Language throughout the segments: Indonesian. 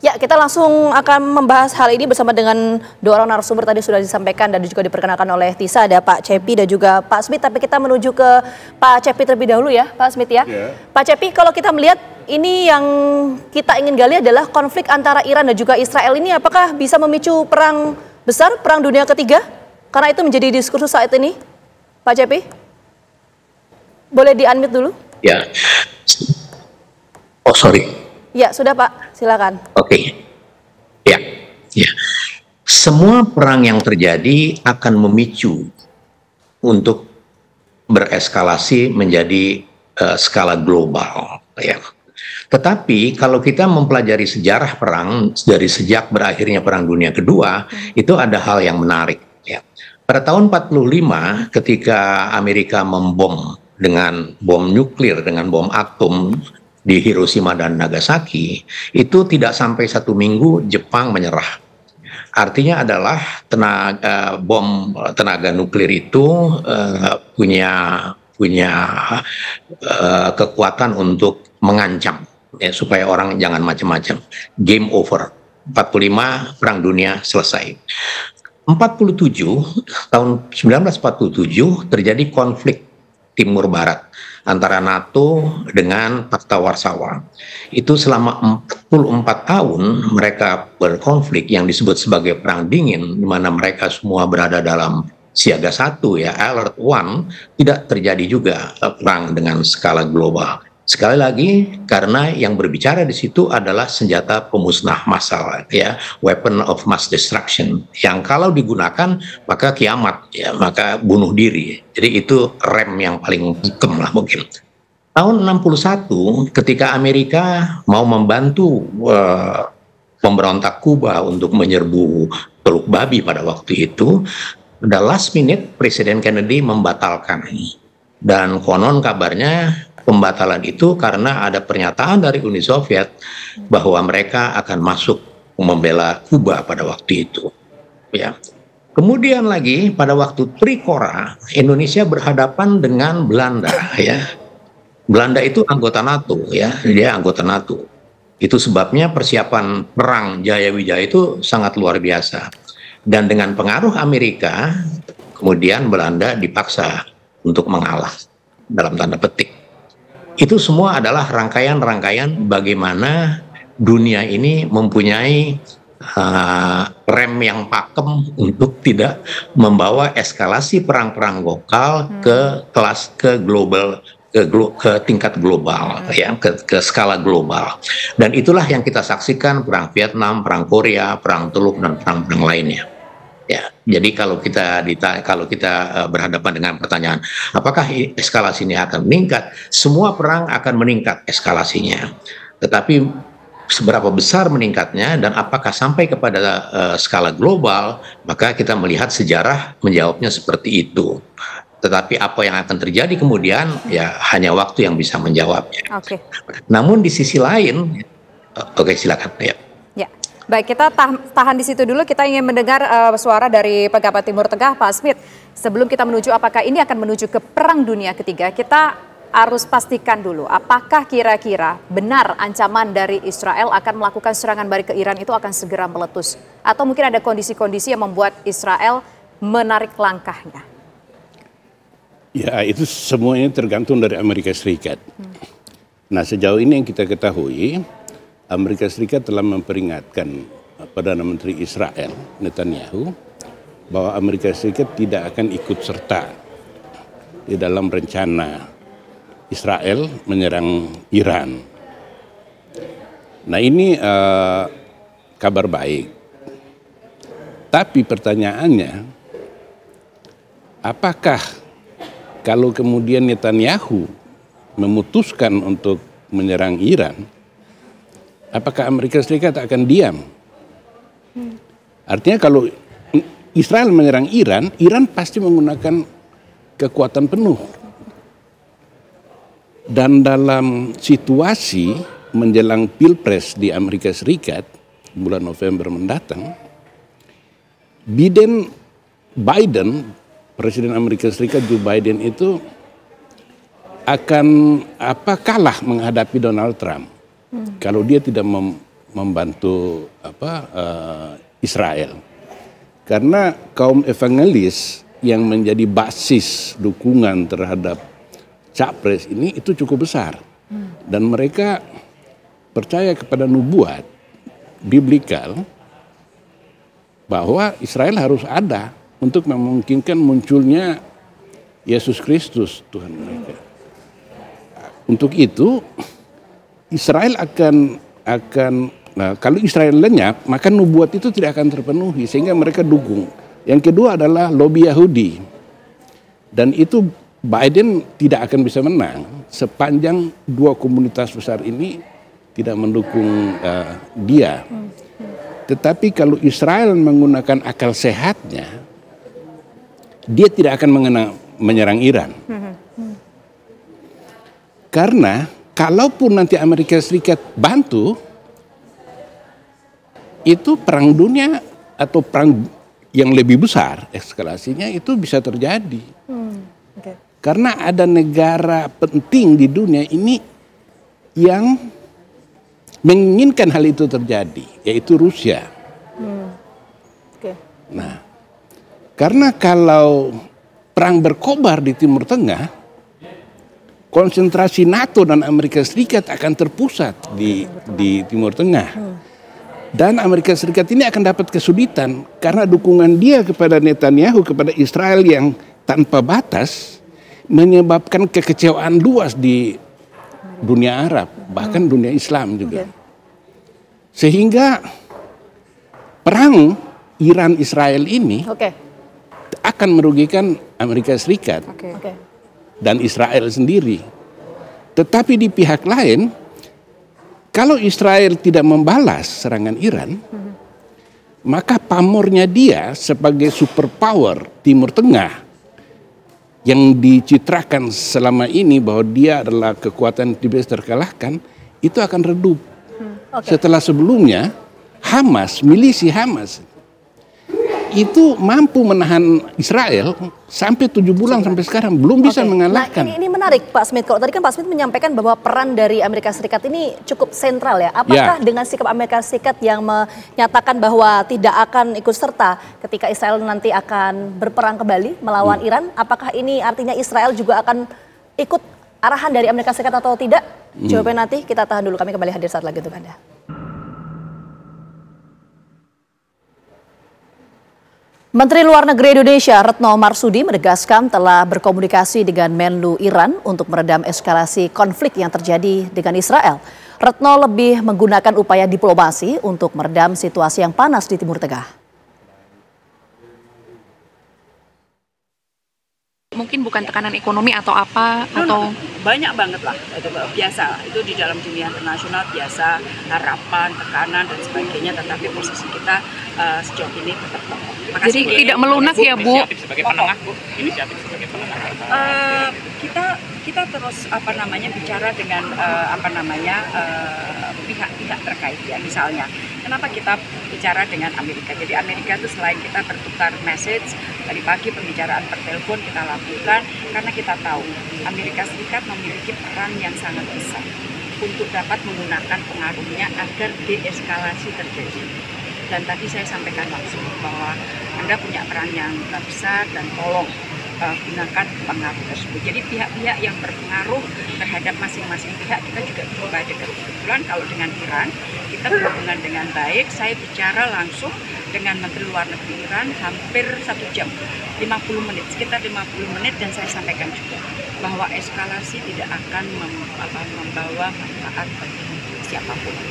Ya, kita langsung akan membahas hal ini bersama dengan dua orang narasumber tadi sudah disampaikan dan juga diperkenalkan oleh Tisa, ada Pak Cepi dan juga Pak Smith. Tapi kita menuju ke Pak Cepi terlebih dahulu ya, Pak Smith ya. Pak Cepi, kalau kita melihat ini yang kita ingin gali adalah konflik antara Iran dan juga Israel ini apakah bisa memicu perang besar, perang dunia ketiga? Karena itu menjadi diskursus saat ini, Pak Cepi. Boleh di-unmute dulu? Ya. Oh, sorry. Ya, sudah Pak, silakan. Oke. Ya. Semua perang yang terjadi akan memicu untuk bereskalasi menjadi skala global, ya. Tetapi kalau kita mempelajari sejarah perang dari sejak berakhirnya Perang Dunia Kedua, itu ada hal yang menarik, ya. Pada tahun 45 ketika Amerika membom dengan bom nuklir, dengan bom atom di Hiroshima dan Nagasaki, itu tidak sampai 1 minggu Jepang menyerah. Artinya adalah bom tenaga nuklir itu punya kekuatan untuk mengancam, ya, supaya orang jangan macam-macam. Game over. 45 Perang Dunia selesai. tahun 1947 terjadi konflik Timur Barat antara NATO dengan Pakta Warsawa. Itu selama 44 tahun mereka berkonflik yang disebut sebagai Perang Dingin, di mana mereka semua berada dalam siaga 1, ya, alert 1, tidak terjadi juga perang dengan skala global. Sekali lagi, karena yang berbicara di situ adalah senjata pemusnah massal, ya, weapon of mass destruction, yang kalau digunakan maka kiamat, ya, maka bunuh diri. Jadi itu rem yang paling hitam lah mungkin. Tahun 61, ketika Amerika mau membantu pemberontak Kuba untuk menyerbu Teluk Babi pada waktu itu, the last minute Presiden Kennedy membatalkan. Dan konon kabarnya pembatalan itu karena ada pernyataan dari Uni Soviet bahwa mereka akan masuk membela Kuba pada waktu itu, ya. Kemudian lagi pada waktu Trikora, Indonesia berhadapan dengan Belanda, ya. Belanda itu anggota NATO, ya, dia anggota NATO. Itu sebabnya persiapan perang Jayawijaya itu sangat luar biasa. Dan dengan pengaruh Amerika, kemudian Belanda dipaksa untuk mengalah dalam tanda petik. Itu semua adalah rangkaian-rangkaian bagaimana dunia ini mempunyai rem yang pakem untuk tidak membawa eskalasi perang-perang lokal ke global, ke tingkat global, ya, ke skala global. Dan itulah yang kita saksikan perang Vietnam, perang Korea, perang Teluk, dan perang-perang lainnya. Ya, jadi kalau kita berhadapan dengan pertanyaan, apakah eskalasi ini akan meningkat? Semua perang akan meningkat eskalasinya. Tetapi seberapa besar meningkatnya dan apakah sampai kepada skala global, maka kita melihat sejarah menjawabnya seperti itu. Tetapi apa yang akan terjadi kemudian, ya hanya waktu yang bisa menjawabnya. Oke. Namun di sisi lain, oke, silakan. Ya. Baik, kita tahan di situ dulu. Kita ingin mendengar suara dari pengamat Timur Tengah, Pak Smith. Sebelum kita menuju apakah ini akan menuju ke Perang Dunia Ketiga, kita harus pastikan dulu apakah kira-kira benar ancaman dari Israel akan melakukan serangan balik ke Iran itu akan segera meletus. Atau mungkin ada kondisi-kondisi yang membuat Israel menarik langkahnya. Ya, itu semuanya tergantung dari Amerika Serikat. Nah, sejauh ini yang kita ketahui, Amerika Serikat telah memperingatkan Perdana Menteri Israel, Netanyahu, bahwa Amerika Serikat tidak akan ikut serta di dalam rencana Israel menyerang Iran. Nah, ini kabar baik. Tapi pertanyaannya, apakah kalau kemudian Netanyahu memutuskan untuk menyerang Iran, apakah Amerika Serikat akan diam? Artinya kalau Israel menyerang Iran, Iran pasti menggunakan kekuatan penuh. Dan dalam situasi menjelang Pilpres di Amerika Serikat, bulan November mendatang, Biden, Presiden Amerika Serikat Joe Biden itu akan kalah menghadapi Donald Trump. Kalau dia tidak membantu Israel. Karena kaum evangelis yang menjadi basis dukungan terhadap capres ini itu cukup besar. Dan mereka percaya kepada nubuat biblikal bahwa Israel harus ada untuk memungkinkan munculnya Yesus Kristus Tuhan mereka. Untuk itu Israel akan kalau Israel lenyap, maka nubuat itu tidak akan terpenuhi sehingga mereka dukung. Yang kedua adalah lobby Yahudi. Dan itu Biden tidak akan bisa menang sepanjang dua komunitas besar ini tidak mendukung dia. Tetapi kalau Israel menggunakan akal sehatnya, dia tidak akan menyerang Iran. Karena kalaupun nanti Amerika Serikat bantu, itu perang dunia atau perang yang lebih besar eskalasinya itu bisa terjadi. Karena ada negara penting di dunia ini yang menginginkan hal itu terjadi, yaitu Rusia. Nah, karena kalau perang berkobar di Timur Tengah, konsentrasi NATO dan Amerika Serikat akan terpusat di Timur Tengah. Dan Amerika Serikat ini akan dapat kesulitan karena dukungan dia kepada Netanyahu, kepada Israel yang tanpa batas, menyebabkan kekecewaan luas di dunia Arab, bahkan dunia Islam juga. Sehingga perang Iran-Israel ini akan merugikan Amerika Serikat dan Israel sendiri. Tetapi di pihak lain, kalau Israel tidak membalas serangan Iran, maka pamornya dia sebagai superpower Timur Tengah yang dicitrakan selama ini bahwa dia adalah kekuatan tidak bisa terkalahkan, itu akan redup. Setelah sebelumnya Hamas, milisi Hamas itu mampu menahan Israel sampai 7 bulan sampai sekarang belum bisa mengalahkan. Nah, ini menarik Pak Smith. Kalau tadi kan Pak Smith menyampaikan bahwa peran dari Amerika Serikat ini cukup sentral ya. Apakah dengan sikap Amerika Serikat yang menyatakan bahwa tidak akan ikut serta ketika Israel nanti akan berperang kembali melawan Iran, apakah ini artinya Israel juga akan ikut arahan dari Amerika Serikat atau tidak? Jawabannya nanti kita tahan dulu. Kami kembali hadir saat lagi untuk Anda. Menteri Luar Negeri Indonesia Retno Marsudi menegaskan telah berkomunikasi dengan Menlu Iran untuk meredam eskalasi konflik yang terjadi dengan Israel. Retno lebih menggunakan upaya diplomasi untuk meredam situasi yang panas di Timur Tengah. Mungkin bukan tekanan ekonomi atau apa atau banyak banget lah, itu biasa, itu di dalam dunia internasional biasa, harapan, tekanan dan sebagainya, tetapi posisi kita sejauh ini tetap kokoh. Jadi tidak melunak ya Bu? Sebagai penengah Bu, inisiatif sebagai penengah. Kita terus bicara dengan pihak-pihak terkait ya, misalnya kenapa kita bicara dengan Amerika. Jadi Amerika itu selain kita bertukar message tadi pagi, pembicaraan per telepon kita lakukan karena kita tahu Amerika Serikat memiliki peran yang sangat besar untuk dapat menggunakan pengaruhnya agar deeskalasi terjadi. Dan tadi saya sampaikan langsung bahwa Anda punya peran yang besar dan tolong gunakan pengaruh tersebut. Jadi pihak-pihak yang berpengaruh terhadap masing-masing pihak kita juga coba dekat. Kebetulan kalau dengan Iran kita berhubungan dengan baik. Saya bicara langsung dengan Menteri Luar Negeri Iran hampir 1 jam, 50 menit, sekitar 50 menit, dan saya sampaikan juga bahwa eskalasi tidak akan membawa manfaat bagi siapapun.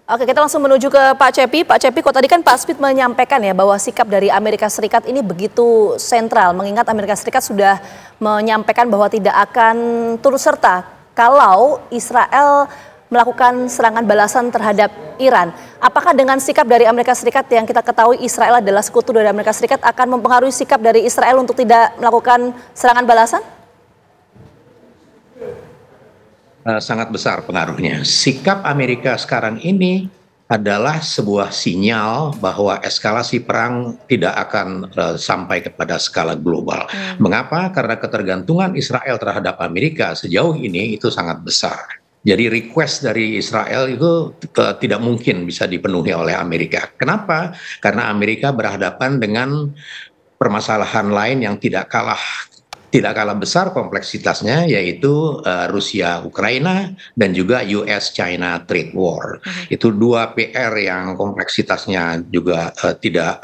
Oke, kita langsung menuju ke Pak Cepi. Pak Cepi, kok tadi kan Pak Smith menyampaikan ya bahwa sikap dari Amerika Serikat ini begitu sentral, mengingat Amerika Serikat sudah menyampaikan bahwa tidak akan turut serta kalau Israel melakukan serangan balasan terhadap Iran. Apakah dengan sikap dari Amerika Serikat yang kita ketahui Israel adalah sekutu dari Amerika Serikat akan mempengaruhi sikap dari Israel untuk tidak melakukan serangan balasan? Sangat besar pengaruhnya. Sikap Amerika sekarang ini adalah sebuah sinyal bahwa eskalasi perang tidak akan sampai kepada skala global. Mengapa? Karena ketergantungan Israel terhadap Amerika sejauh ini itu sangat besar. Jadi request dari Israel itu tidak mungkin bisa dipenuhi oleh Amerika. Kenapa? Karena Amerika berhadapan dengan permasalahan lain yang tidak kalah besar kompleksitasnya, yaitu Rusia Ukraina dan juga US China trade war. Itu dua PR yang kompleksitasnya juga tidak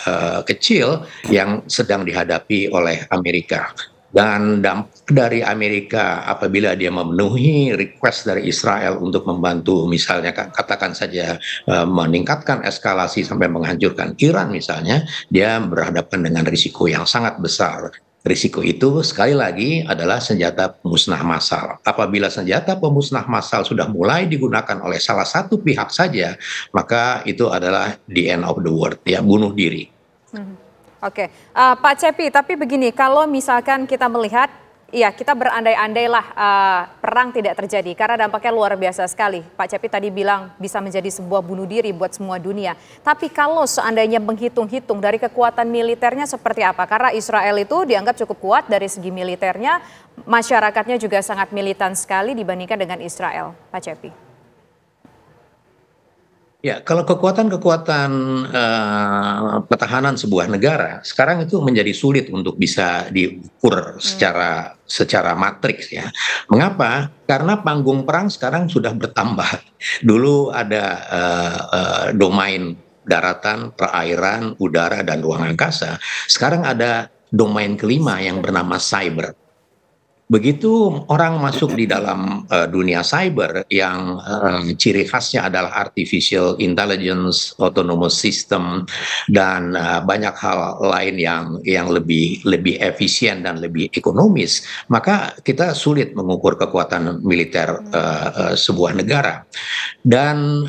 kecil yang sedang dihadapi oleh Amerika. Dan dampak dari Amerika apabila dia memenuhi request dari Israel untuk membantu, misalnya katakan saja meningkatkan eskalasi sampai menghancurkan Iran misalnya, dia berhadapan dengan risiko yang sangat besar. Risiko itu sekali lagi adalah senjata pemusnah massal. Apabila senjata pemusnah massal sudah mulai digunakan oleh salah satu pihak saja, maka itu adalah the end of the world, ya, bunuh diri. Oke, Pak Cepi, tapi begini, kalau misalkan kita melihat, ya kita berandai-andai lah perang tidak terjadi karena dampaknya luar biasa sekali. Pak Cepi tadi bilang bisa menjadi sebuah bunuh diri buat semua dunia. Tapi kalau seandainya menghitung-hitung dari kekuatan militernya seperti apa? Karena Israel itu dianggap cukup kuat dari segi militernya, masyarakatnya juga sangat militan sekali dibandingkan dengan Israel, Pak Cepi. Ya, kalau kekuatan-kekuatan pertahanan sebuah negara sekarang itu menjadi sulit untuk bisa diukur secara matriks, ya. Mengapa? Karena panggung perang sekarang sudah bertambah. Dulu ada domain daratan, perairan, udara, dan ruang angkasa. Sekarang ada domain kelima yang bernama cyber. Begitu orang masuk di dalam dunia cyber yang ciri khasnya adalah artificial intelligence, autonomous system, dan banyak hal lain yang lebih efisien dan lebih ekonomis, maka kita sulit mengukur kekuatan militer sebuah negara. Dan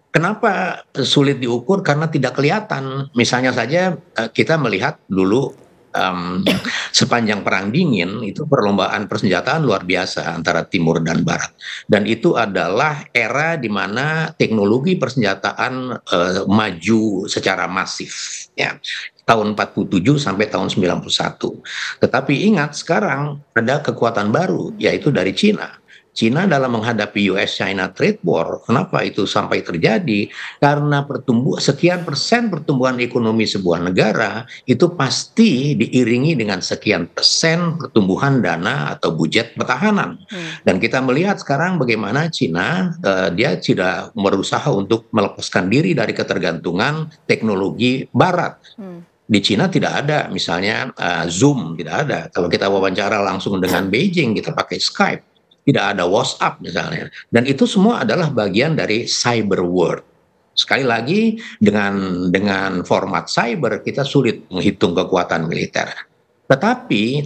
kenapa sulit diukur? Karena tidak kelihatan. Misalnya saja kita melihat dulu sepanjang Perang Dingin itu perlombaan persenjataan luar biasa antara Timur dan Barat, dan itu adalah era di mana teknologi persenjataan maju secara masif, ya, tahun 47 sampai tahun 91. Tetapi ingat, sekarang ada kekuatan baru, yaitu dari Cina. Cina dalam menghadapi US-China trade war, kenapa itu sampai terjadi? Karena sekian persen pertumbuhan ekonomi sebuah negara itu pasti diiringi dengan sekian persen pertumbuhan dana atau budget pertahanan. Dan kita melihat sekarang bagaimana Cina, dia tidak berusaha untuk melepaskan diri dari ketergantungan teknologi Barat. Di Cina tidak ada, misalnya Zoom, tidak ada. Kalau kita wawancara langsung dengan Beijing, kita pakai Skype. Tidak ada WhatsApp misalnya. Dan itu semua adalah bagian dari cyber world. Sekali lagi, dengan format cyber kita sulit menghitung kekuatan militer. Tetapi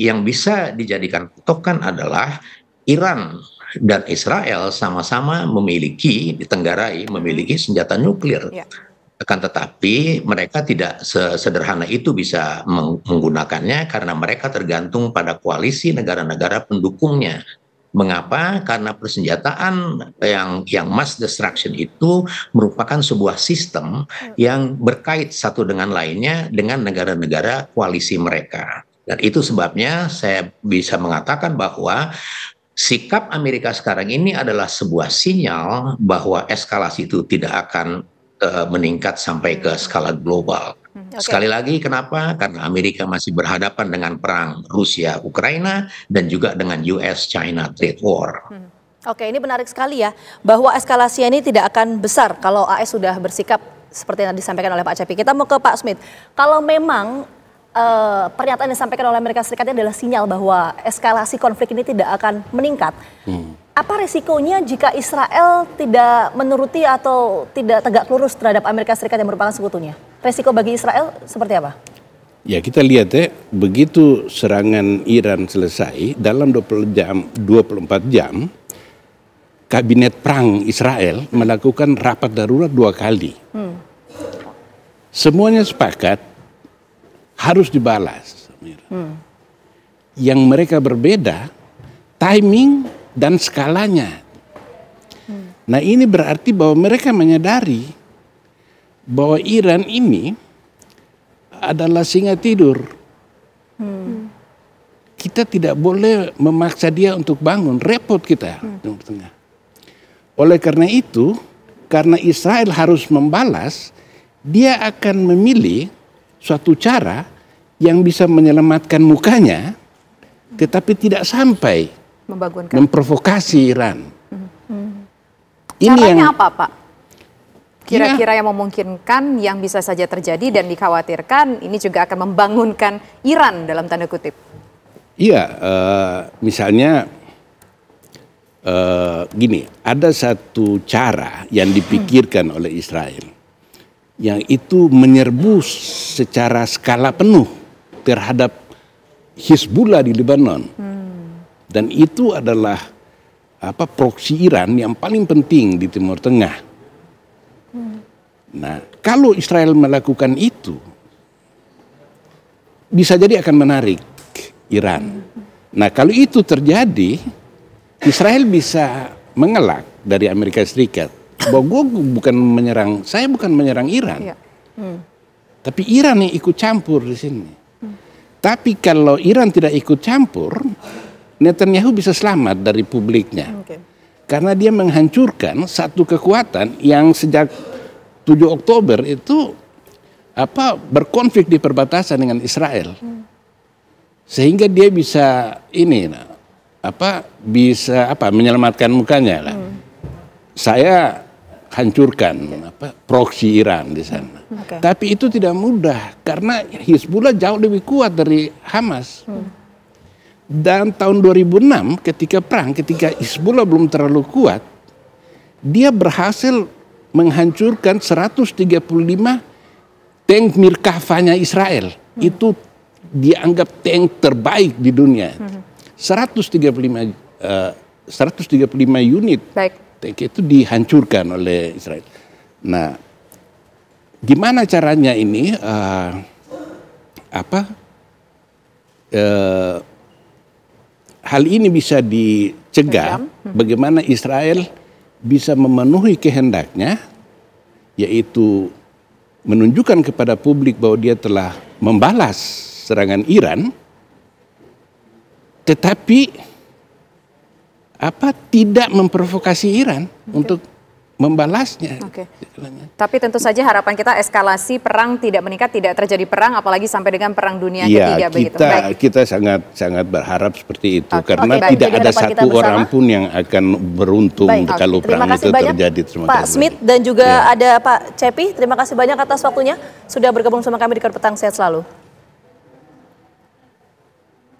yang bisa dijadikan patokan adalah Iran dan Israel sama-sama memiliki, ditenggarai, memiliki senjata nuklir. Akan tetapi mereka tidak sesederhana itu bisa menggunakannya karena mereka tergantung pada koalisi negara-negara pendukungnya. Mengapa? Karena persenjataan yang mass destruction itu merupakan sebuah sistem yang berkait satu dengan lainnya dengan negara-negara koalisi mereka. Dan itu sebabnya saya bisa mengatakan bahwa sikap Amerika sekarang ini adalah sebuah sinyal bahwa eskalasi itu tidak akan meningkat sampai ke skala global. Sekali lagi, kenapa? Karena Amerika masih berhadapan dengan perang Rusia-Ukraina dan juga dengan US-China trade war. Oke, ini menarik sekali ya, bahwa eskalasi ini tidak akan besar kalau AS sudah bersikap seperti yang disampaikan oleh Pak Cepi. Kita mau ke Pak Smith. Kalau memang pernyataan yang disampaikan oleh Amerika Serikat adalah sinyal bahwa eskalasi konflik ini tidak akan meningkat, apa resikonya jika Israel tidak menuruti atau tidak tegak lurus terhadap Amerika Serikat yang merupakan sekutunya? Resiko bagi Israel seperti apa? Ya, kita lihat ya, begitu serangan Iran selesai, dalam 24 jam, Kabinet Perang Israel melakukan rapat darurat 2 kali. Semuanya sepakat harus dibalas. Yang mereka berbeda, timing dan skalanya. Nah, ini berarti bahwa mereka menyadari bahwa Iran ini adalah singa tidur. Kita tidak boleh memaksa dia untuk bangun, repot kita. Oleh karena itu, karena Israel harus membalas, dia akan memilih suatu cara yang bisa menyelamatkan mukanya, tetapi tidak sampai memprovokasi Iran. Caranya apa, Pak? Kira-kira yang memungkinkan, yang bisa saja terjadi dan dikhawatirkan, ini juga akan membangunkan Iran dalam tanda kutip. Iya, misalnya gini, ada satu cara yang dipikirkan oleh Israel, yang itu menyerbu secara skala penuh terhadap Hizbullah di Lebanon. Dan itu adalah proksi Iran yang paling penting di Timur Tengah. Nah, kalau Israel melakukan itu, bisa jadi akan menarik Iran. Nah, kalau itu terjadi, Israel bisa mengelak dari Amerika Serikat bahwa saya bukan menyerang Iran, tapi Iran yang ikut campur di sini. Tapi kalau Iran tidak ikut campur, Netanyahu bisa selamat dari publiknya. Karena dia menghancurkan satu kekuatan yang sejak 7 Oktober itu berkonflik di perbatasan dengan Israel. Sehingga dia bisa menyelamatkan mukanya lah. Saya hancurkan proksi Iran di sana. Tapi itu tidak mudah karena Hizbullah jauh lebih kuat dari Hamas. Dan tahun 2006 ketika Hizbullah belum terlalu kuat, dia berhasil menghancurkan 135 tank Mirkavanya Israel. Itu dianggap tank terbaik di dunia. 135 unit tank itu dihancurkan oleh Israel. Nah, gimana caranya ini hal ini bisa dicegah? Bagaimana Israel bisa memenuhi kehendaknya, yaitu menunjukkan kepada publik bahwa dia telah membalas serangan Iran, tetapi tidak memprovokasi Iran untuk membalasnya. Tapi tentu saja harapan kita eskalasi perang tidak meningkat, tidak terjadi perang, apalagi sampai dengan perang dunia ketiga begitu. Kita sangat berharap seperti itu, karena tidak ada satu orang pun yang akan beruntung kalau perang itu terjadi. Pak Smith dan juga ada Pak Cepi, terima kasih banyak atas waktunya sudah bergabung sama kami di Petang. Sehat selalu.